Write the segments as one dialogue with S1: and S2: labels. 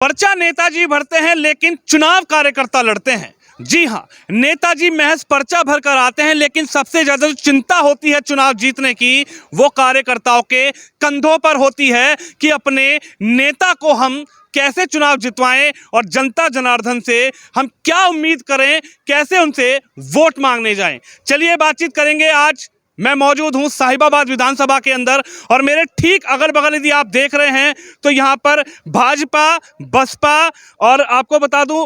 S1: पर्चा नेताजी भरते हैं लेकिन चुनाव कार्यकर्ता लड़ते हैं। जी हाँ, नेताजी महज पर्चा भर कर आते हैं, लेकिन सबसे ज्यादा जो चिंता होती है चुनाव जीतने की वो कार्यकर्ताओं के कंधों पर होती है कि अपने नेता को हम कैसे चुनाव जितवाएं और जनता जनार्दन से हम क्या उम्मीद करें, कैसे उनसे वोट मांगने जाएं। चलिए बातचीत करेंगे। आज मैं मौजूद हूं साहिबाबाद विधानसभा के अंदर और मेरे ठीक अगल बगल यदि आप देख रहे हैं तो यहां पर भाजपा, बसपा और आपको बता दूं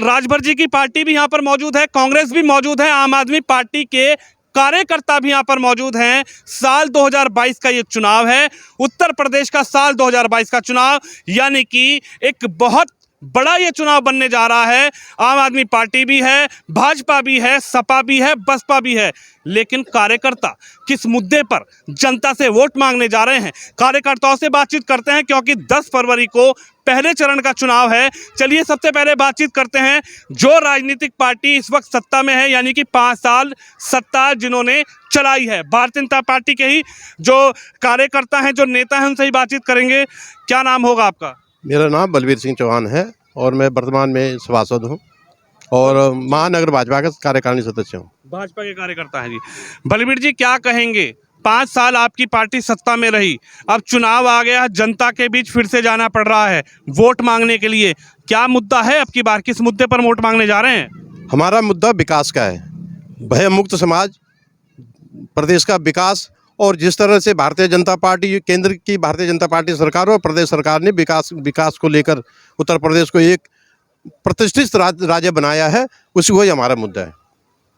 S1: राजभर जी की पार्टी भी यहां पर मौजूद है, कांग्रेस भी मौजूद है, आम आदमी पार्टी के कार्यकर्ता भी यहां पर मौजूद हैं। साल 2022 का ये चुनाव है, उत्तर प्रदेश का साल 2022 का चुनाव, यानी कि एक बहुत बड़ा ये चुनाव बनने जा रहा है। आम आदमी पार्टी भी है, भाजपा भी है, सपा भी है, बसपा भी है, लेकिन कार्यकर्ता किस मुद्दे पर जनता से वोट मांगने जा रहे हैं, कार्यकर्ताओं से बातचीत करते हैं, क्योंकि 10 फरवरी को पहले चरण का चुनाव है। चलिए सबसे पहले बातचीत करते हैं जो राजनीतिक पार्टी इस वक्त सत्ता में है, यानी कि 5 साल सत्ता जिन्होंने चलाई है, भारतीय जनता पार्टी के ही जो कार्यकर्ता हैं, जो नेता हैं, उनसे ही बातचीत करेंगे। क्या नाम होगा आपका?
S2: मेरा नाम बलबीर सिंह चौहान है और मैं वर्तमान में सभासद हूँ और महानगर भाजपा का कार्यकारिणी सदस्य हूँ।
S1: भाजपा के कार्यकर्ता हैं जी। बलबीर जी, क्या कहेंगे? 5 साल आपकी पार्टी सत्ता में रही, अब चुनाव आ गया, जनता के बीच फिर से जाना पड़ रहा है वोट मांगने के लिए। क्या मुद्दा है अब की बार, किस मुद्दे पर वोट मांगने जा रहे हैं?
S2: हमारा मुद्दा विकास का है, भय मुक्त समाज, प्रदेश का विकास। और जिस तरह से भारतीय जनता पार्टी, केंद्र की भारतीय जनता पार्टी सरकार और प्रदेश सरकार ने विकास को लेकर उत्तर प्रदेश को एक प्रतिष्ठित राज्य बनाया है, उसी वही हमारा मुद्दा है।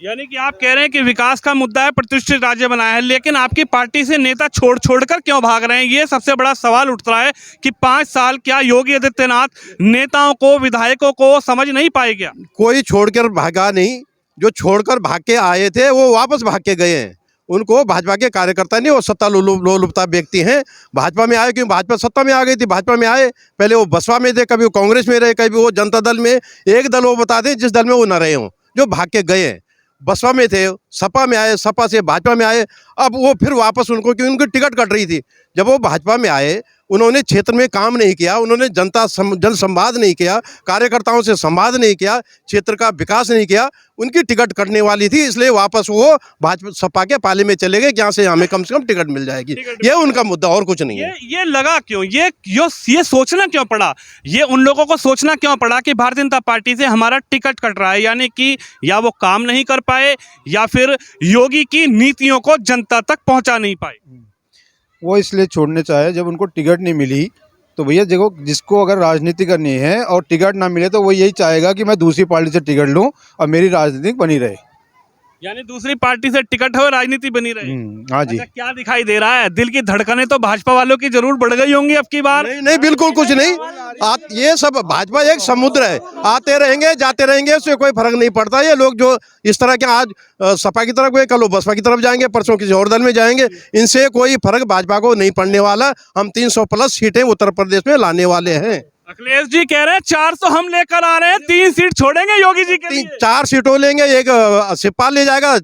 S1: यानी कि आप कह रहे हैं कि विकास का मुद्दा है, प्रतिष्ठित राज्य बनाया है, लेकिन आपकी पार्टी से नेता छोड़कर क्यों भाग रहे हैं? ये सबसे बड़ा सवाल उठ रहा है कि 5 साल क्या योगी आदित्यनाथ नेताओं को, विधायकों को समझ नहीं पाए क्या?
S2: कोई छोड़कर भागा नहीं, जो छोड़कर भाग के आए थे वो वापस भाग के गए हैं। उनको भाजपा के कार्यकर्ता नहीं, वो सत्ता लोलुपता व्यक्ति हैं। भाजपा में आए क्यों? भाजपा सत्ता में आ गई थी, भाजपा में आए। पहले वो बसपा में थे, कभी वो कांग्रेस में रहे, कभी वो जनता दल में। एक दल वो बता दें जिस दल में वो न रहे हों, जो भाग के गए हैं। बसपा में थे, सपा में आए, सपा से भाजपा में आए, अब वो फिर वापस उनको, क्योंकि उनकी टिकट कट रही थी। जब वो भाजपा में आए, उन्होंने क्षेत्र में काम नहीं किया, उन्होंने जन संवाद नहीं किया, कार्यकर्ताओं से संवाद नहीं किया, क्षेत्र का विकास नहीं किया, उनकी टिकट कटने वाली थी, इसलिए वापस वो भाजपा सपा के पाले में चले गए, यहाँ से हमें कम से कम टिकट मिल जाएगी। ये उनका मुद्दा, और कुछ नहीं है।
S1: ये लगा क्यों, ये सोचना क्यों पड़ा, ये उन लोगों को सोचना क्यों पड़ा कि भारतीय जनता पार्टी से हमारा टिकट कट रहा है? यानी कि या वो काम नहीं कर पाए या फिर योगी की नीतियों को जनता तक पहुंचा नहीं पाए।
S3: वो इसलिए छोड़ने चाहे, जब उनको टिकट नहीं मिली तो भैया देखो, जिसको अगर राजनीति करनी है और टिकट ना मिले तो वो यही चाहेगा कि मैं दूसरी पार्टी से टिकट लूं और मेरी राजनीति बनी रहे।
S1: यानी दूसरी पार्टी से टिकट हो, राजनीति बनी रहे।
S3: हाँ जी।
S1: अच्छा, क्या दिखाई दे रहा है? दिल की धड़कनें तो भाजपा वालों की जरूर बढ़ गई होंगी अब की बार।
S2: नहीं, बिल्कुल कुछ नहीं। ये सब भाजपा एक समुद्र है, आते रहेंगे जाते रहेंगे, उससे कोई फर्क नहीं पड़ता। ये लोग जो इस तरह के आज सपा की तरफ गए, कल वो बसपा की तरफ जाएंगे, परसों किसी और दल में जाएंगे, इनसे कोई फर्क भाजपा को नहीं पड़ने वाला। हम 300+ सीटें उत्तर प्रदेश में लाने वाले हैं।
S1: अखिलेश जी कह रहे हैं 400 हम लेकर आ रहे हैं, 3 सीट छोड़ेंगे योगी जी के लिए।
S2: 4 सीटों लेंगे, एक शिवपाल ले जाएगा,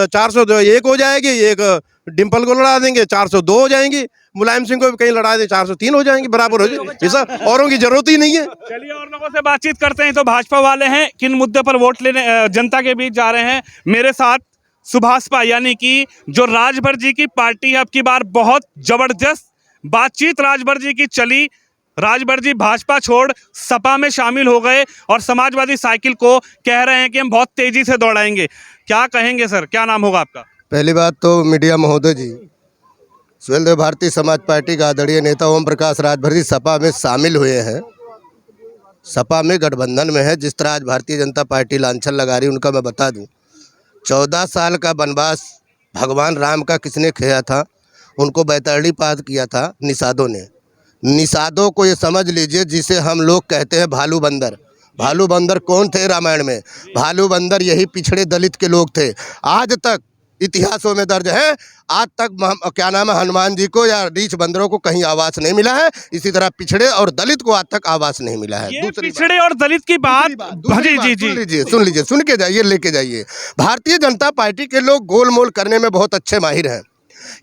S2: 401 हो जाएगी, एक डिम्पल को लड़ा देंगे, 402 हो जाएंगी, मुलायम सिंह को भी कहीं लड़ा दें, 403 हो जाएंगी, बराबर हो जाएगी। ऐसा औरों की जरूरत ही नहीं है।
S1: चलिए और लोगों से बातचीत करते हैं। तो भाजपा वाले हैं, किन मुद्दे पर वोट लेने जनता के बीच जा रहे हैं? मेरे साथ सुभाषपा, यानी कि जो राजभर जी की पार्टी है, अब की बार बहुत जबरदस्त बातचीत राजभर जी की चली। राजभर जी भाजपा छोड़ सपा में शामिल हो गए और समाजवादी साइकिल को कह रहे हैं कि हम बहुत तेजी से दौड़ाएंगे। क्या कहेंगे सर, क्या नाम होगा आपका?
S4: पहली बात तो मीडिया महोदय जी, सुहेलदेव भारतीय समाज पार्टी का आदरणीय नेता ओम प्रकाश राजभर जी सपा में शामिल हुए हैं, सपा में गठबंधन में है। जिस तरह आज भारतीय जनता पार्टी लांछन लगा रही, उनका मैं बता दूं, 14 साल का वनवास भगवान राम का किसने किया था? उनको बैतरणी पार किया था निषादों ने। निषादों को ये समझ लीजिए, जिसे हम लोग कहते हैं भालू बंदर। भालू बंदर कौन थे रामायण में? भालू बंदर यही पिछड़े दलित के लोग थे। आज तक इतिहासों में दर्ज है, आज तक क्या नाम है, हनुमान जी को या रीछ बंदरों को कहीं आवास नहीं मिला है। इसी तरह पिछड़े और दलित को आज तक आवास नहीं मिला है।
S1: दूसरी पिछड़े और दलित की बात
S4: सुन लीजिए, सुन के जाइए, लेके जाइए। भारतीय जनता पार्टी के लोग गोलमोल करने में बहुत अच्छे माहिर हैं।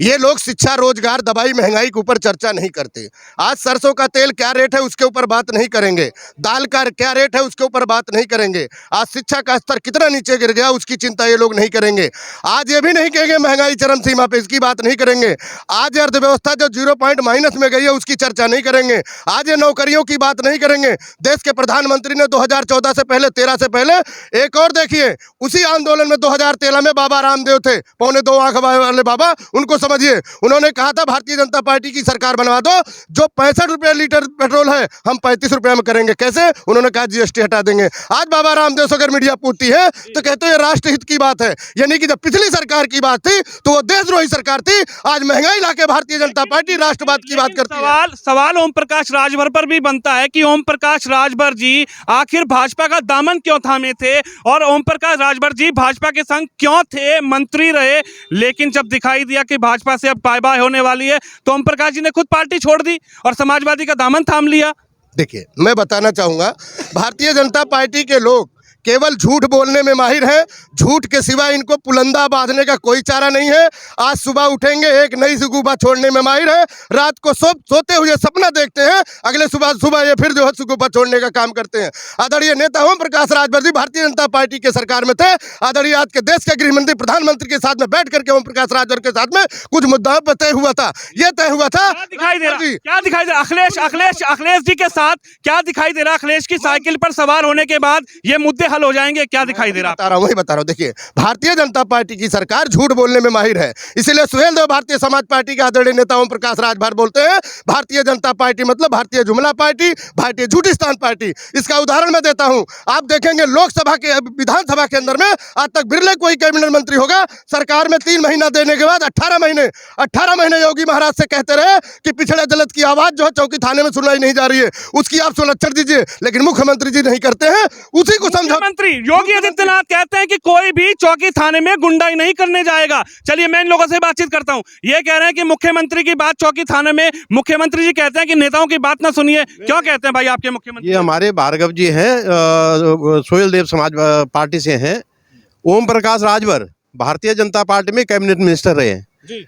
S4: ये लोग शिक्षा, रोजगार, दवाई, महंगाई के ऊपर चर्चा नहीं करते। आज सरसों का तेल क्या रेट है उसके ऊपर बात नहीं करेंगे, दाल का क्या रेट है उसके ऊपर बात नहीं करेंगे, आज शिक्षा का स्तर कितना नीचे गिर गया उसकी चिंता ये लोग नहीं करेंगे। आज ये भी नहीं कहेंगे महंगाई चरम सीमा पे, इसकी बात नहीं करेंगे। आज अर्थव्यवस्था जो 0 पॉइंट माइनस में गई है उसकी चर्चा नहीं करेंगे। आज ये नौकरियों की बात नहीं करेंगे। देश के प्रधानमंत्री ने 2014 से पहले, 13 से पहले एक और देखिए, उसी आंदोलन में 2013 में बाबा रामदेव थे, 2.25 आंख वाले बाबा, उनको समझिए। उन्होंने कहा था भारतीय जनता पार्टी की सरकार बनवा दो, जो 65 रुपये लीटर पेट्रोल है हम 35 रुपये में करेंगे। कैसे? उन्होंने कहा जीएसटी हटा देंगे। आज बाबा रामदेव से अगर मीडिया पूछती है तो कहते हैं ये राष्ट्रहित की बात है, यानी कि जब पिछली सरकार की बात थी तो वो देशद्रोही सरकार थी। आज महंगाई लाके भारतीय जनता पार्टी राष्ट्रवाद की बात करती है।
S1: सवाल ओम प्रकाश राजभर पर भी बनता है कि ओम प्रकाश राजभर जी आखिर भाजपा का दामन क्यों थामे थे, और ओम प्रकाश राजभर जी भाजपा के संग क्यों थे, मंत्री रहे, लेकिन जब दिखाई दिया कि भाजपा से अब बाय बाय होने वाली है तो ओम प्रकाश जी ने खुद पार्टी छोड़ दी और समाजवादी का दामन थाम लिया।
S4: देखिए, मैं बताना चाहूंगा, भारतीय जनता पार्टी के लोग केवल झूठ बोलने में माहिर है। झूठ के सिवा इनको पुलंदा बांधने का कोई चारा नहीं है। आज सुबह उठेंगे एक नई सुगुफा छोड़ने में माहिर है, रात को सोते हुए सपना देखते हैं, अगले सुबह ये फिर जो है सुगुफा छोड़ने का काम करते हैं। आदरणीय नेता ओम प्रकाश राजभर जी भारतीय जनता पार्टी के सरकार में थे। आदरणीय आज के देश के गृह मंत्री, प्रधानमंत्री के साथ में बैठ करके ओम प्रकाश राजभर के साथ में कुछ मुद्दाओं पर तय हुआ था। ये तय हुआ था,
S1: दिखाई दे रहा, क्या दिखाई दे रहा अखिलेश जी के साथ, क्या दिखाई दे रहा अखिलेश की साइकिल पर सवार होने के बाद ये मुद्दे हल हो जाएंगे, क्या दिखाई दे रहा?
S4: वही बता रहा हूं। देखिए, भारतीय जनता पार्टी की सरकार झूठ बोलने में माहिर है, इसलिए सुहेल देव भारतीय समाज पार्टी के आदरणीय नेता ओम प्रकाश राजभर बोलते हैं भारतीय जनता पार्टी मतलब भारतीय जुमला पार्टी, भारतीय झूठिस्तान पार्टी। इसका उदाहरण मैं देता हूं, आप देखेंगे लोकसभा के, विधानसभा के अंदर में आज तक बिरले कोई कैबिनेट मंत्री होगा, सरकार में 3 महीना देने के बाद 18 महीने योगी महाराज से कहते रहे कि पिछड़े दलित की आवाज जो है चौकी थाने में सुनाई नहीं जा रही है, उसकी आप सुलक्षण दीजिए, लेकिन मुख्यमंत्री जी नहीं करते हैं। उसी को समझा
S1: मंत्री योगी आदित्यनाथ कहते हैं कि कोई भी चौकी थाने में गुंडाई नहीं करने जाएगा। चलिए मैं इन लोगों से बातचीत करता हूं। ये कह रहे हैं कि मुख्यमंत्री की बात चौकी थाने में, मुख्यमंत्री जी कहते हैं कि नेताओं की बात ना सुनिए। क्यों कहते हैं भाई आपके मुख्यमंत्री?
S2: ये हमारे भार्गव जी हैं, सोहेल देव समाज पार्टी से हैं। ओम प्रकाश राजभर भारतीय जनता पार्टी में कैबिनेट मिनिस्टर रहे हैं
S1: जी।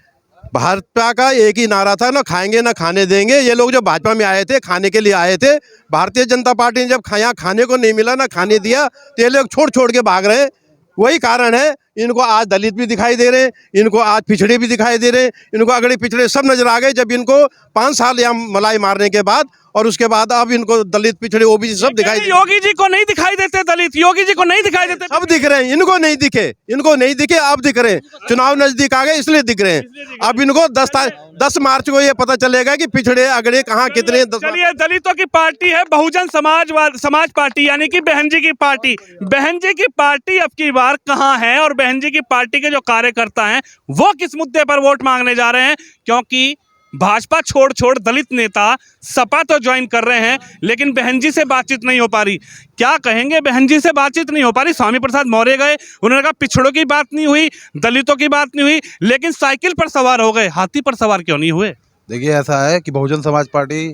S2: भाजपा का एक ही नारा था, ना खाएंगे ना खाने देंगे। ये लोग जो भाजपा में आए थे खाने के लिए आए थे, भारतीय जनता पार्टी ने जब यहाँ खाने को नहीं मिला ना खाने दिया तो ये लोग छोड़ के भाग रहे हैं। वही कारण है, इनको आज दलित भी दिखाई दे रहे हैं, इनको आज पिछड़े भी दिखाई दे रहे हैं, इनको अगड़े पिछड़े सब नजर आ गए जब इनको 5 साल यहाँ मलाई मारने के बाद, और उसके बाद अब इनको दलित, पिछड़े, ओबीसी सब दिखाई दे।
S1: योगी जी को नहीं दिखाई देते दलित, योगी जी को नहीं दिखाई देते,
S2: सब दिख रहे हैं, इनको नहीं दिखे, अब दिख रहे हैं। चुनाव नजदीक आ गए इसलिए दिख रहे हैं। अब इनको 10 मार्च को ये पता चलेगा कि पिछड़े अगड़े कहाँ कितने।
S1: चलिए, दलितों की पार्टी है बहुजन समाज पार्टी, यानी कि बहन जी की पार्टी। बहन जी की पार्टी अब की बार कहाँ है, और बहन जी की पार्टी के जो कार्यकर्ता हैं वो किस मुद्दे पर वोट मांगने जा रहे हैं? क्योंकि भाजपा छोड़ दलित नेता सपा तो ज्वाइन कर रहे हैं, लेकिन बहन जी से बातचीत नहीं हो पा रही। क्या कहेंगे, बहन जी से बातचीत नहीं हो पा रही। स्वामी प्रसाद मौर्य गए, उन्होंने कहा पिछड़ों की बात नहीं हुई, दलितों की बात नहीं हुई, लेकिन साइकिल पर सवार हो गए, हाथी पर सवार क्यों नहीं हुए?
S3: देखिए, ऐसा है कि बहुजन समाज पार्टी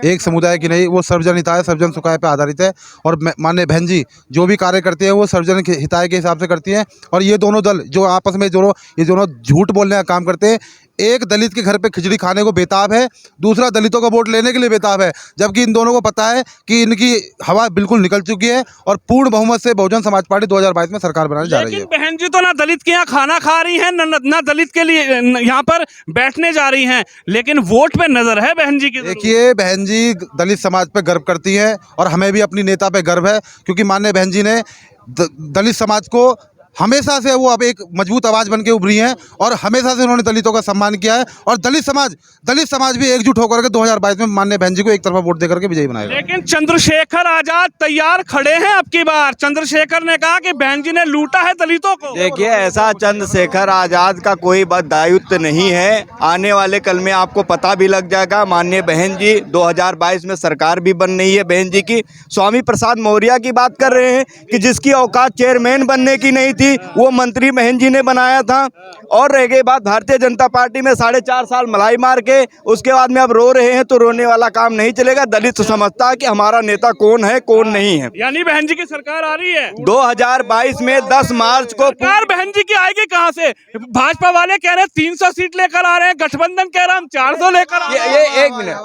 S3: एक समुदाय की नहीं, वो सर्वजन हिताय सर्वजन सुखाय पे आधारित है। और माननीय बहन जी जो भी कार्य करते हैं वो सर्वजन हिताय के हिसाब से करती हैं। और ये दोनों दल जो आपस में ये दोनों झूठ बोलने का काम करते हैं, एक दलित के घर पे खिचड़ी खाने को बेताब है, दूसरा दलितों का वोट लेने के लिए बेताब है, जबकि इन दोनों को पता है कि इनकी हवा बिल्कुल निकल चुकी है और पूर्ण बहुमत से बहुजन समाज पार्टी 2022 में सरकार बनाने जा रही है।
S1: लेकिन बहन जी तो ना दलित के यहाँ खाना खा रही हैं, ना दलित के लिए यहाँ पर बैठने जा रही हैं, लेकिन वोट पे नजर है बहन जी की।
S3: देखिए, बहन जी दलित समाज पे गर्व करती हैं और हमें भी अपनी नेता पे गर्व है, क्योंकि माननीय बहन जी ने दलित समाज को हमेशा से, वो अब एक मजबूत आवाज़ बन के उभरी हैं और हमेशा से उन्होंने दलितों का सम्मान किया है। और दलित समाज भी एकजुट होकर के 2022 में माननीय बहन जी को एक तरफा वोट देकर के विजयी बनाएगा।
S1: लेकिन चंद्रशेखर आजाद तैयार खड़े हैं अब की बार। चंद्रशेखर ने कहा कि बहन जी ने लूटा है दलितों को।
S5: देखिए, ऐसा चंद्रशेखर आजाद का कोई दायित्व नहीं है। आने वाले कल में आपको पता भी लग जाएगा। माननीय बहन जी 2022 में सरकार भी बन रही है बहन जी की। स्वामी प्रसाद मौर्य की बात कर रहे हैं कि जिसकी औकात चेयरमैन बनने की नहीं थी, जी, वो मंत्री बहन जी ने बनाया था। और रह गई बात भारतीय जनता पार्टी में 4.5 साल मलाई मार के उसके बाद में अब रो रहे हैं, तो रोने वाला काम नहीं चलेगा। दलित समझता है कि हमारा नेता कौन है कौन नहीं है।
S1: यानी बहन जी की सरकार आ रही है।
S5: 2022 में 10 मार्च को
S1: सरकार बहन जी की आएगी कहां से? भाजपा वाले कह रहे हैं 300 सीट लेकर आ रहे हैं, गठबंधन कह रहा है हम 400 लेकर आ रहे हैं।
S5: ये एक मिनट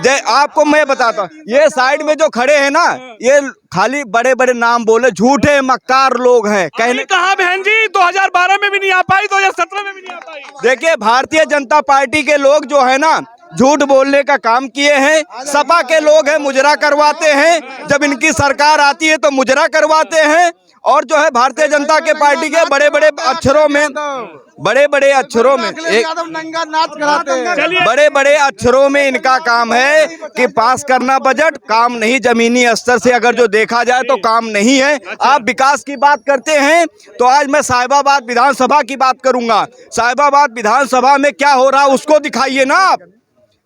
S5: जय आपको मैं बताता हूँ, ये साइड में जो खड़े हैं ना, ये खाली बड़े बड़े नाम बोले, झूठे मक्कार लोग हैं। कहने
S1: कहा बहन जी 2012 में भी नहीं आ पाई, 2017 में भी नहीं आ पाई।
S5: देखिए, भारतीय जनता पार्टी के लोग जो है ना, झूठ बोलने का काम किए हैं। सपा के लोग हैं, मुजरा करवाते हैं। जब इनकी सरकार आती है तो मुजरा करवाते हैं। और जो है भारतीय जनता के पार्टी के बड़े बड़े अक्षरों में बड़े बड़े अक्षरों में इनका काम है कि पास करना बजट, काम नहीं। जमीनी स्तर से अगर जो देखा जाए तो काम नहीं है। आप विकास की बात करते हैं तो आज मैं साहिबाबाद विधानसभा की बात करूंगा। साहिबाबाद विधानसभा में क्या हो रहा उसको दिखाइए ना आप।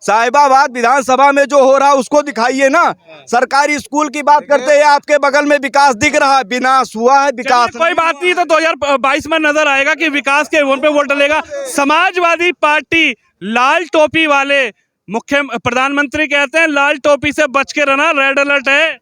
S5: साहिबाबाद विधानसभा में जो हो रहा उसको दिखाइए ना। सरकारी स्कूल की बात करते हैं, आपके बगल में विकास दिख रहा है, विनाश हुआ है, विकास
S1: कोई बात नहीं, तो 2022 में नजर आएगा कि विकास के वोट पे वोट डलेगा। समाजवादी पार्टी लाल टोपी वाले मुख्य प्रधानमंत्री कहते हैं लाल टोपी से बच के रहना, रेड अलर्ट है।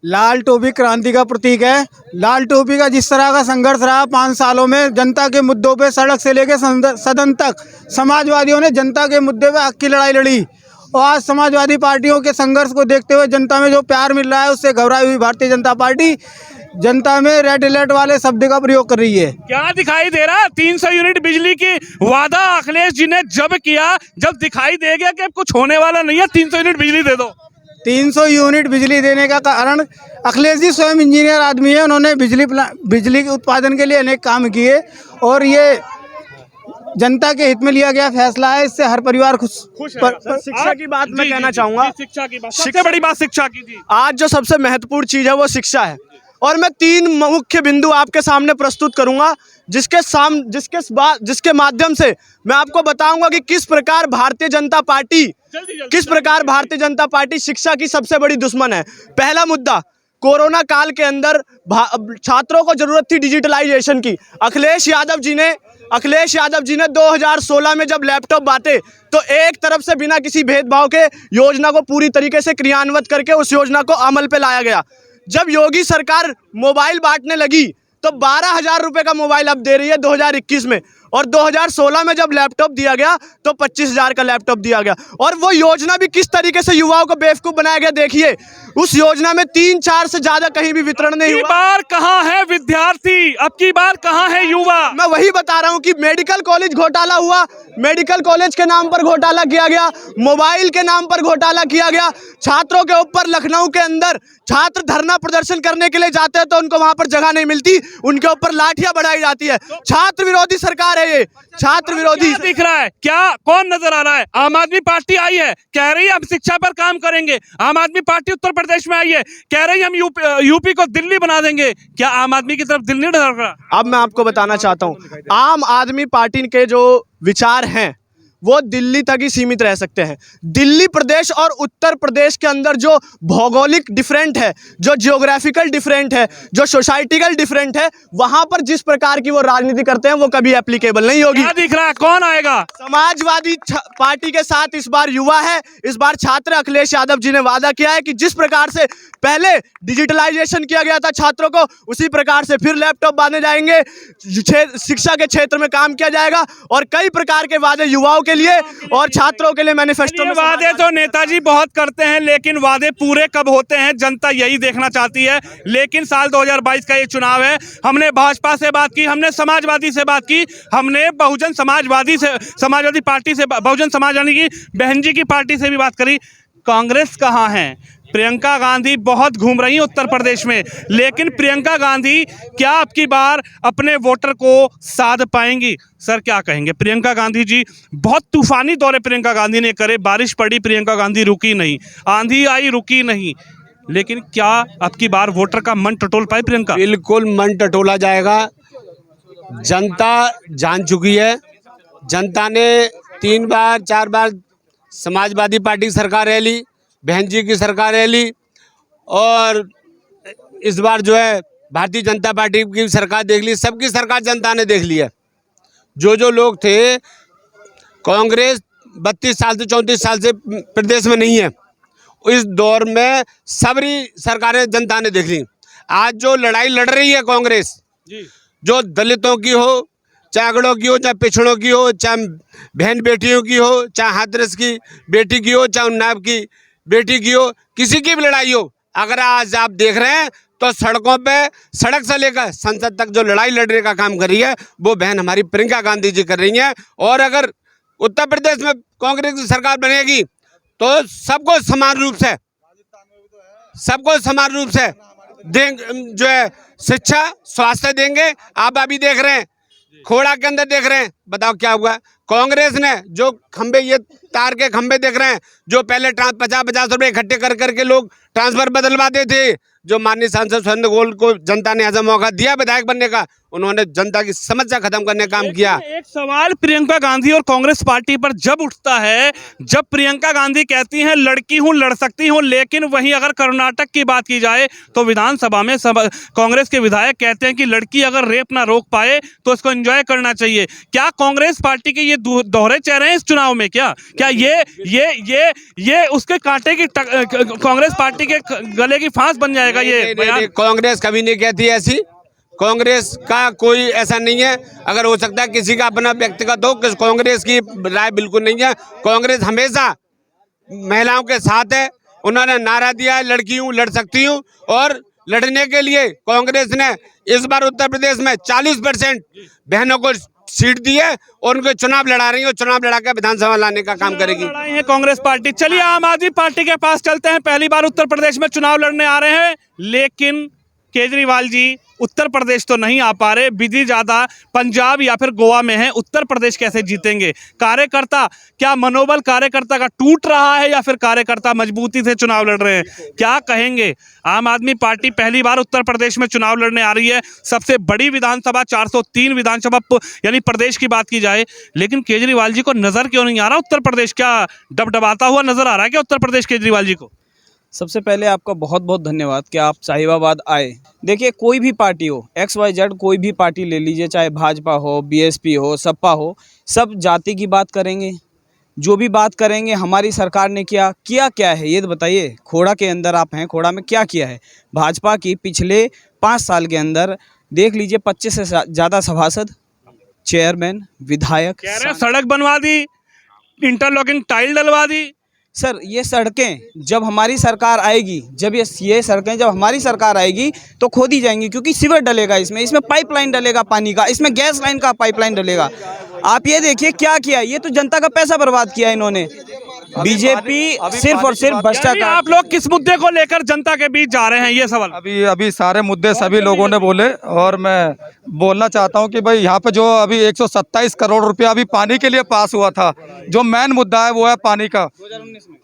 S6: लाल टोपी क्रांति का प्रतीक है। लाल टोपी का जिस तरह का संघर्ष रहा 5 सालों में जनता के मुद्दों पे, सड़क से लेकर सदन तक समाजवादियों ने जनता के मुद्दे पे हक की लड़ाई लड़ी। और आज समाजवादी पार्टियों के संघर्ष को देखते हुए जनता में जो प्यार मिल रहा है उससे घबराई हुई भारतीय जनता पार्टी जनता में रेड अलर्ट वाले शब्द का प्रयोग कर रही है।
S1: क्या दिखाई दे रहा? 300 यूनिट बिजली की वादा अखिलेश जी ने जब किया, जब दिखाई दे गया कि अब कुछ होने वाला नहीं है, 300 यूनिट बिजली दे दो।
S6: 300 यूनिट बिजली देने का कारण, अखिलेश जी स्वयं इंजीनियर आदमी है, उन्होंने बिजली के उत्पादन के लिए अनेक काम किए और ये जनता के हित में लिया गया फैसला है। इससे हर परिवार खुश है।
S7: शिक्षा की बात मैं कहना चाहूंगा।
S1: शिक्षा की बात, सबसे बड़ी बात शिक्षा की थी।
S7: आज जो सबसे महत्वपूर्ण चीज है वो शिक्षा है और मैं 3 मुख्य बिंदु आपके सामने प्रस्तुत करूंगा जिसके माध्यम से मैं आपको बताऊंगा कि किस प्रकार भारतीय जनता पार्टी शिक्षा की सबसे बड़ी दुश्मन है। पहला मुद्दा, कोरोना काल के अंदर छात्रों को जरूरत थी डिजिटलाइजेशन की। अखिलेश यादव जी ने 2016 में जब लैपटॉप बांटे तो एक तरफ से बिना किसी भेदभाव के योजना को पूरी तरीके से क्रियान्वित करके उस योजना को अमल पे लाया गया। जब योगी सरकार मोबाइल बांटने लगी तो 12,000 रुपए का मोबाइल अब दे रही है 2021 में, और 2016 में जब लैपटॉप दिया गया तो 25,000 का लैपटॉप दिया गया। और वो योजना भी किस तरीके से युवाओं को बेवकूफ बनाया गया देखिए। उस योजना में 3-4 से ज्यादा कहीं भी वितरण नहीं हुआ।
S1: बार कहाँ है विद्यार्थी, अब की बार कहाँ है युवा?
S7: मैं वही बता रहा हूँ कि मेडिकल कॉलेज घोटाला हुआ, मेडिकल कॉलेज के नाम पर घोटाला किया गया, मोबाइल के नाम पर घोटाला किया गया। छात्रों के ऊपर लखनऊ के अंदर छात्र धरना प्रदर्शन करने के लिए जाते हैं तो उनको वहां पर जगह नहीं मिलती, उनके ऊपर लाठियां बढ़ाई जाती है। छात्र विरोधी सरकार है ये, छात्र विरोधी।
S1: क्या दिख रहा है? क्या कौन नजर आ रहा है? आम आदमी पार्टी आई है, कह रही है हम शिक्षा पर काम करेंगे। आम आदमी पार्टी उत्तर प्रदेश में आई है, कह रही है हम यूपी को दिल्ली बना देंगे। क्या आम आदमी की तरफ दिल नहीं ढल रहा?
S7: अब मैं आपको बताना चाहता हूं, आम आदमी पार्टी के जो विचार हैं वो दिल्ली तक ही सीमित रह सकते हैं। दिल्ली प्रदेश और उत्तर प्रदेश के अंदर जो भौगोलिक डिफरेंट है, जो जियोग्राफिकल डिफरेंट है, जो सोसाइटिकल डिफरेंट है, वहां पर जिस प्रकार की वो राजनीति करते हैं वो कभी एप्लीकेबल नहीं होगी।
S1: क्या दिख रहा है? कौन आएगा?
S7: समाजवादी पार्टी के साथ इस बार युवा है, इस बार छात्र। अखिलेश यादव जी ने वादा किया है कि जिस प्रकार से पहले डिजिटलाइजेशन किया गया था छात्रों को, उसी प्रकार से फिर लैपटॉप बांधे जाएंगे, शिक्षा के क्षेत्र में काम किया जाएगा और कई प्रकार के वादे युवाओं के लिए और छात्रों के लिए मैनिफेस्टो में।
S1: वादे तो नेताजी बहुत करते हैं, लेकिन वादे पूरे कब होते हैं जनता यही देखना चाहती है। लेकिन साल 2022 का ये चुनाव है, हमने भाजपा से बात की, हमने समाजवादी से बात की, हमने समाजवादी पार्टी से, बहुजन समाजवादी की बहन जी की पार्टी से भी बात करी। कांग्रेस कहाँ है? प्रियंका गांधी बहुत घूम रही हैं उत्तर प्रदेश में, लेकिन प्रियंका गांधी क्या अब की बार अपने वोटर को साध पाएंगी? सर क्या कहेंगे? प्रियंका गांधी जी, बहुत तूफानी दौरे प्रियंका गांधी ने करे, बारिश पड़ी, प्रियंका गांधी रुकी नहीं, आंधी आई रुकी नहीं, लेकिन क्या अब की बार वोटर का मन टटोल पाए प्रियंका?
S8: बिल्कुल मन टटोला जाएगा। जनता जान चुकी है, जनता ने 3 बार 4 बार समाजवादी पार्टी की सरकार रह ली, बहन जी की सरकार रह ली और इस बार जो है भारतीय जनता पार्टी की सरकार देख ली, सबकी सरकार जनता ने देख ली है। जो लोग थे, कांग्रेस 32 साल से 34 साल से प्रदेश में नहीं है, इस दौर में सबरी सरकारें जनता ने देख ली। आज जो लड़ाई लड़ रही है कांग्रेस, जो दलितों की हो, चाहे अगड़ों की हो, चाहे पिछड़ों की हो, चाहे बहन बेटियों की हो, चाहे हाथरस की बेटी की हो, चाहे उन्नाव की बेटी की हो, किसी की भी लड़ाई हो, अगर आज आप देख रहे हैं तो सड़कों पे, सड़क से लेकर संसद तक जो लड़ाई लड़ने का काम कर रही है वो बहन हमारी प्रियंका गांधी जी कर रही हैं। और अगर उत्तर प्रदेश में कांग्रेस की सरकार बनेगी तो सबको समान रूप से देंगे, जो है शिक्षा स्वास्थ्य देंगे। आप अभी देख रहे हैं, खोड़ा के अंदर देख रहे हैं, बताओ क्या हुआ। कांग्रेस ने जो खंबे, ये तार के खंबे देख रहे हैं, जो पहले 50-50 रुपए इकट्ठे कर करके लोग ट्रांसफर बदलवाते थे, जो माननीय सांसद सुरेंद्र गोयल को जनता ने ऐसा मौका दिया विधायक बनने का, उन्होंने जनता की समस्या खत्म करने का काम किया।
S1: एक सवाल प्रियंका गांधी और कांग्रेस पार्टी पर जब उठता है, जब प्रियंका गांधी कहती हैं लड़की हूं, लड़ सकती हूं, लेकिन वहीं अगर कर्नाटक की बात की जाए तो विधानसभा में कांग्रेस के विधायक कहते हैं कि लड़की अगर रेप ना रोक पाए तो उसको एंजॉय करना चाहिए। क्या कांग्रेस पार्टी के ये दोहरे चेहरे हैं इस चुनाव में? क्या ये उसके कांटे की कांग्रेस पार्टी के गले की फांस बन जाएगा ये बयान?
S8: कांग्रेस कभी नहीं कहती ऐसी, कांग्रेस का कोई ऐसा नहीं है। अगर हो सकता है किसी का अपना व्यक्तिगत हो, कांग्रेस की राय बिल्कुल नहीं है। कांग्रेस हमेशा महिलाओं के साथ है। उन्होंने नारा दिया है लड़की हूँ, लड़ सकती हूँ, और लड़ने के लिए कांग्रेस ने इस बार उत्तर प्रदेश में 40% बहनों को सीट दी है और उनको चुनाव लड़ा रही है, और चुनाव लड़ा कर विधानसभा लाने का काम करेगी।
S1: लड़ाई है कांग्रेस पार्टी। चलिए आम आदमी पार्टी के पास चलते हैं। पहली बार उत्तर प्रदेश में चुनाव लड़ने आ रहे हैं, लेकिन केजरीवाल जी उत्तर प्रदेश तो नहीं आ पा रहे, बिजी ज्यादा पंजाब या फिर गोवा में है। उत्तर प्रदेश कैसे जीतेंगे? कार्यकर्ता, क्या मनोबल कार्यकर्ता का टूट रहा है या फिर कार्यकर्ता मजबूती से चुनाव लड़ रहे हैं? क्या कहेंगे? आम आदमी पार्टी पहली बार उत्तर प्रदेश में चुनाव लड़ने आ रही है, सबसे बड़ी विधानसभा, 403 विधानसभा यानी प्रदेश की बात की जाए, लेकिन केजरीवाल जी को नजर क्यों नहीं आ रहा उत्तर प्रदेश? क्या डबडबाता हुआ नजर आ रहा है क्या उत्तर प्रदेश केजरीवाल जी को?
S9: सबसे पहले आपका बहुत बहुत धन्यवाद कि आप साहिबाबाद आए। देखिए, कोई भी पार्टी हो, XYZ कोई भी पार्टी ले लीजिए, चाहे भाजपा हो, BSP हो, सपा हो, सब जाति की बात करेंगे। जो भी बात करेंगे हमारी सरकार ने क्या है ये तो बताइए। खोड़ा के अंदर आप हैं, खोड़ा में क्या किया है भाजपा की? पिछले 5 साल के अंदर देख लीजिए, 25 से ज़्यादा सभासद, चेयरमैन, विधायक,
S1: सड़क बनवा दी, इंटरलॉकिंग टाइल डलवा दी।
S9: सर ये सड़कें जब हमारी सरकार आएगी, जब ये सड़कें जब हमारी सरकार आएगी तो खोदी जाएंगी, क्योंकि सीवर डलेगा, इसमें पाइपलाइन डलेगा पानी का, इसमें गैस लाइन का पाइपलाइन डलेगा। आप ये देखिए क्या किया, ये तो जनता का पैसा बर्बाद किया इन्होंने। बीजेपी सिर्फ और सिर्फ भ्रष्टाचार।
S1: आप लोग किस मुद्दे को लेकर जनता के बीच जा रहे हैं, ये सवाल?
S10: अभी सारे मुद्दे सभी लोगों ने बोले, और मैं बोलना चाहता हूं कि भाई यहाँ पे जो अभी 127 करोड़ रुपया अभी पानी के लिए पास हुआ था, जो मेन मुद्दा है वो है पानी का।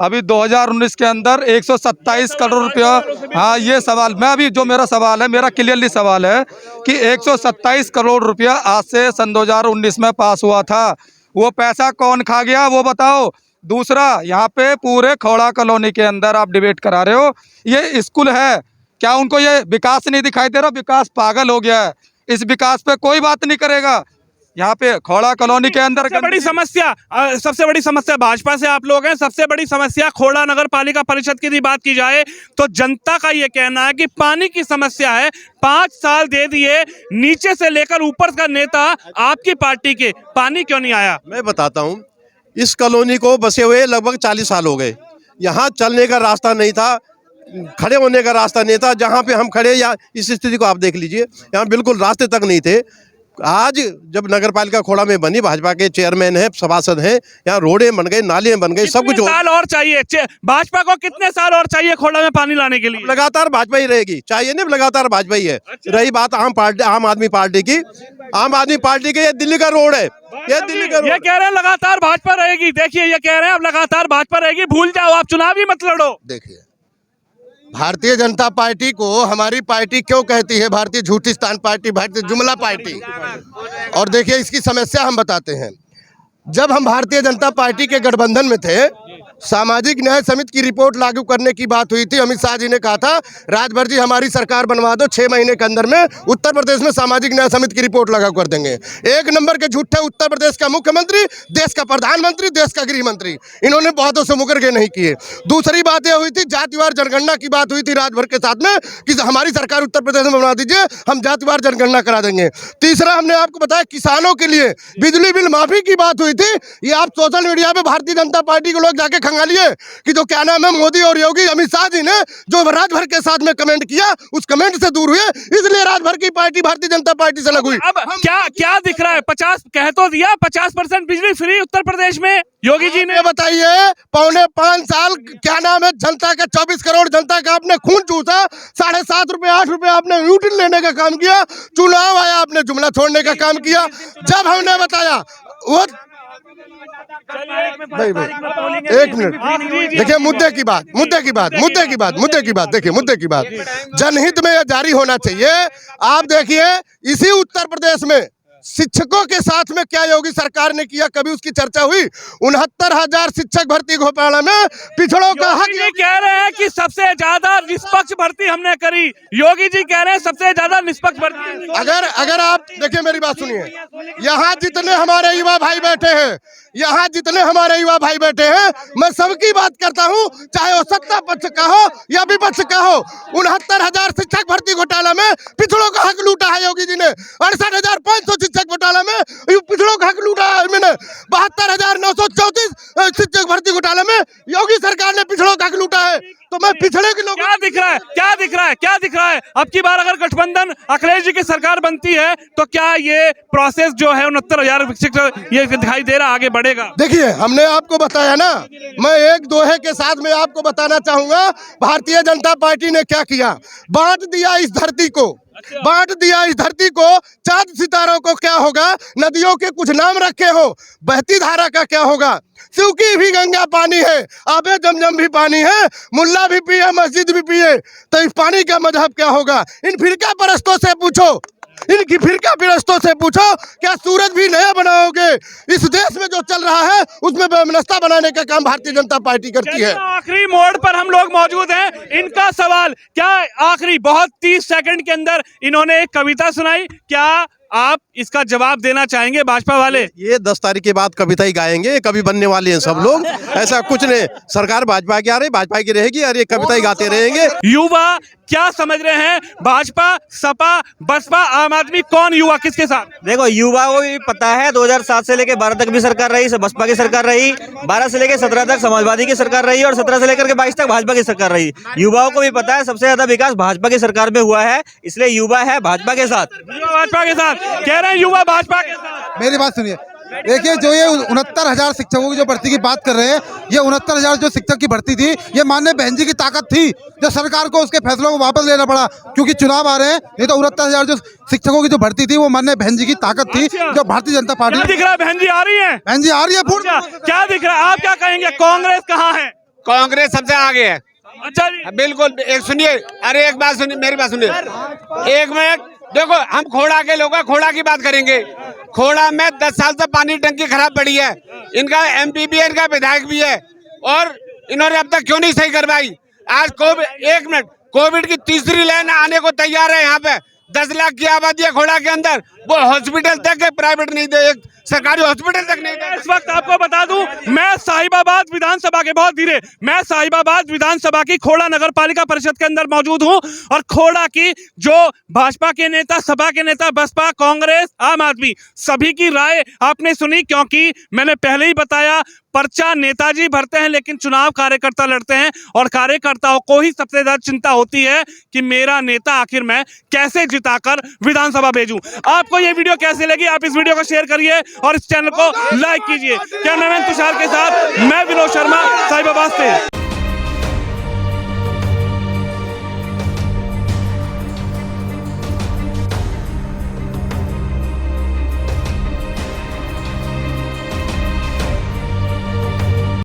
S10: अभी 2019 के अंदर 127 करोड़ रुपया, हाँ ये सवाल, मैं अभी जो मेरा सवाल है, मेरा क्लियरली सवाल है कि 127 करोड़ रुपया आज से सन 2019 में पास हुआ था, वो पैसा कौन खा गया वो बताओ। दूसरा, यहाँ पे पूरे खौड़ा कॉलोनी के अंदर आप डिबेट करा रहे हो, ये स्कूल है क्या? उनको ये विकास नहीं दिखाई दे रहा? विकास पागल हो गया है, इस विकास पे कोई बात नहीं करेगा। यहाँ पे खौड़ा कॉलोनी के अंदर
S1: सबसे बड़ी समस्या भाजपा से आप लोग हैं। सबसे बड़ी समस्या खोड़ा नगर पालिका परिषद की भी बात की जाए तो जनता का ये कहना है कि पानी की समस्या है। 5 साल दे दिए, नीचे से लेकर ऊपर का नेता आपकी पार्टी के, पानी क्यों नहीं आया?
S2: मैं बताता हूँ, इस कॉलोनी को बसे हुए लगभग 40 साल हो गए। यहाँ चलने का रास्ता नहीं था, खड़े होने का रास्ता नहीं था। जहाँ पे हम खड़े, या इस स्थिति को आप देख लीजिए, यहाँ बिल्कुल रास्ते तक नहीं थे। आज जब नगर पालिका खोड़ा में बनी, भाजपा के चेयरमैन हैं, सभासद हैं, यहाँ रोडें बन गई, नालियाँ बन गई, सब कुछ।
S1: साल और चाहिए भाजपा को? कितने साल और चाहिए खोड़ा में पानी लाने के लिए?
S2: लगातार भाजपा ही रहेगी, चाहिए नहीं, लगातार भाजपा ही है। रही बात आम आदमी पार्टी की, आम आदमी पार्टी के, ये दिल्ली का रोड है, ये दिल्ली का रोड।
S1: ये कह रहे हैं लगातार भाजपा रहेगी। देखिए, ये कह रहे हैं अब लगातार भाजपा रहेगी, भूल जाओ, आप चुनाव ही मत लड़ो।
S4: देखिए, भारतीय जनता पार्टी को हमारी पार्टी क्यों कहती है भारतीय झूठिस्तान पार्टी, भारतीय जुमला पार्टी? और देखिए इसकी समस्या हम बताते हैं। जब हम भारतीय जनता पार्टी के गठबंधन में थे, सामाजिक न्याय समिति की रिपोर्ट लागू करने की बात हुई थी। अमित शाह जी ने कहा था राजभर जी हमारी सरकार बनवा दो, 6 महीने के अंदर में उत्तर प्रदेश में सामाजिक न्याय समिति की रिपोर्ट लागू कर देंगे। एक नंबर के झूठे उत्तर प्रदेश का मुख्यमंत्री, देश का प्रधानमंत्री, देश का गृह मंत्री, इन्होंने बातों से मुकर के नहीं किए। दूसरी बात यह हुई थी, जातिवार जनगणना की बात हुई थी राजभर के साथ में कि हमारी सरकार उत्तर प्रदेश में बनवा दीजिए, हम जातिवार जनगणना करा देंगे। तीसरा हमने आपको बताया किसानों के लिए बिजली बिल माफी की बात हुई थी। ये आप सोशल मीडिया पे भारतीय जनता पार्टी के लोग जाके खंगालिए कि जो क्या नाम है मोदी और योगी अमित शाह जी ने जो राजभर के साथ में कमेंट किया, उस कमेंट से दूर हुए, इसलिए राजभर की पार्टी भारतीय जनता पार्टी से अलग हुई।
S1: अब क्या दिख रहा है? 50 कह तो दिया, 50% बिजली फ्री उत्तर प्रदेश में योगी जी ने।
S4: बताइए, 4.5 साल क्या नाम है जनता का, 24 करोड़ जनता का आपने खून चूसा, 7.5 रुपए 8 रुपए आपने यूटिन लेने का काम किया, चुनाव आया आपने जुमला छोड़ने का काम किया। जब हमने बताया वो भाई एक मिनट देखिए, मुद्दे की बात देखिए, मुद्दे की बात जनहित में जारी होना चाहिए। आप देखिए इसी उत्तर प्रदेश में शिक्षकों के साथ में क्या योगी सरकार ने किया, कभी उसकी चर्चा हुई? 69,000 शिक्षक भर्ती घोटाला में पिछड़ों का हक।
S1: योगी जी कह रहे हैं कि सबसे ज्यादा निष्पक्ष भर्ती हमने करी। योगी जी कह रहे हैं सबसे ज्यादा निष्पक्ष भर्ती।
S4: अगर आप देखिए मेरी बात सुनिए, यहाँ जितने हमारे युवा भाई बैठे हैं, मैं सबकी बात करता हूँ, चाहे वो सत्ता पक्ष का हो या विपक्ष का हो। 69,000 शिक्षक भर्ती घोटाला में पिछड़ों का हक लूटा है योगी जी ने। 68,500 शिक्षक घोटाला में पिछड़ों का हक लूटा है मैंने। 72,934 शिक्षक भर्ती घोटाला में योगी सरकार ने पिछड़ों का हक लूटा है। तो मैं पिछड़े के लोग
S1: क्या दिख रहा है? अब की बार अगर गठबंधन अखिलेश जी की सरकार बनती है तो क्या ये प्रोसेस जो है 69,000 शिक्षक ये दिखाई दे रहा आगे बढ़ेगा?
S4: देखिए हमने आपको बताया ना, मैं एक दोहे के साथ में आपको बताना चाहूंगा भारतीय जनता पार्टी ने क्या किया। बांट दिया इस धरती को, चांद सितारों को क्या होगा, नदियों के कुछ नाम रखे हो, बहती धारा का क्या होगा, सूखी भी गंगा पानी है, आबे जमजम भी पानी है, मुल्ला भी पिए मस्जिद भी पिए, तो इस पानी का मजहब क्या होगा? इन फिरका परस्तों से पूछो, क्या सूरज भी नया बनाओगे? इस देश में जो चल रहा है उसमें व्यवस्था बनाने का काम भारतीय जनता पार्टी करती है।
S1: आखिरी मोड़ पर हम लोग मौजूद हैं। इनका सवाल क्या आखिरी बहुत 30 सेकंड के अंदर इन्होंने एक कविता सुनाई, क्या आप इसका जवाब देना चाहेंगे? भाजपा वाले
S2: ये 10 तारीख के बाद कविता ही गाएंगे, कभी बनने वाले हैं सब लोग, ऐसा कुछ नहीं। सरकार भाजपा की आ रही, भाजपा की रहेगी और ये कविता ही गाते रहेंगे।
S1: युवा क्या समझ रहे हैं? भाजपा, सपा, बसपा, आम आदमी, कौन युवा किसके साथ?
S11: देखो युवा को भी पता है 2007 से लेके 12 तक भी सरकार रही, बसपा की सरकार रही, 12 से लेके 17 तक समाजवादी की सरकार रही और 17 से लेकर के 22 तक भाजपा की सरकार रही। युवाओं को भी पता है सबसे ज्यादा विकास भाजपा की सरकार में हुआ है, इसलिए युवा है भाजपा के साथ।
S1: भाजपा के साथ कह रहे हैं, युवा भाजपा के साथ।
S3: मेरी बात सुनिए, देखिए जो ये 69,000 शिक्षकों की जो भर्ती की बात कर रहे हैं, ये 69,000 जो शिक्षक की भर्ती थी, ये माननीय बहन जी की ताकत थी जो सरकार को उसके फैसलों को वापस लेना पड़ा क्योंकि चुनाव आ रहे हैं। नहीं तो 69,000 जो शिक्षकों की जो भर्ती थी वो माननीय बहन जी की ताकत थी जो भारतीय जनता पार्टी।
S1: क्या दिख रहा है? बहन जी आ रही है,
S3: बहन जी आ रही है।
S1: क्या दिख रहा है? आप क्या कहेंगे? कांग्रेस कहाँ है?
S8: कांग्रेस सबसे आगे है।
S1: अच्छा जी,
S8: बिल्कुल। एक सुनिए, अरे एक बात सुनिए, मेरी बात सुनिए, एक मिनट। देखो हम खोड़ा के लोग हैं, खोड़ा की बात करेंगे। खोड़ा में 10 साल से पानी टंकी खराब पड़ी है, इनका MP भी है, इनका विधायक भी है, और इन्होंने अब तक क्यों नहीं सही करवाई? आज एक मिनट, कोविड की तीसरी लाइन आने को तैयार है। यहाँ पे 10 लाख की आबादी है खोड़ा के अंदर, वो हॉस्पिटल तक प्राइवेट नहीं दे, एक सरकारी हॉस्पिटल तक नहीं दे।
S1: इस वक्त आपको बता दूं, मैं साहिबाबाद विधानसभा के बहुत धीरे मैं साहिबाबाद विधानसभा की खोड़ा नगर पालिका परिषद के अंदर मौजूद हूं और खोड़ा की जो भाजपा के नेता, सपा के नेता, बसपा, कांग्रेस, आम आदमी, सभी की राय आपने सुनी, क्योंकि मैंने पहले ही बताया पर्चा नेताजी भरते हैं लेकिन चुनाव कार्यकर्ता लड़ते हैं और कार्यकर्ताओं को ही सबसे ज्यादा चिंता होती है कि मेरा नेता आखिर मैं कैसे जिताकर विधानसभा भेजूं। आपको ये वीडियो कैसी लगी? आप इस वीडियो को शेयर करिए और इस चैनल को लाइक कीजिए। कैमरामैन तुषार के साथ मैं विनोद शर्मा, साहिबाबाद से।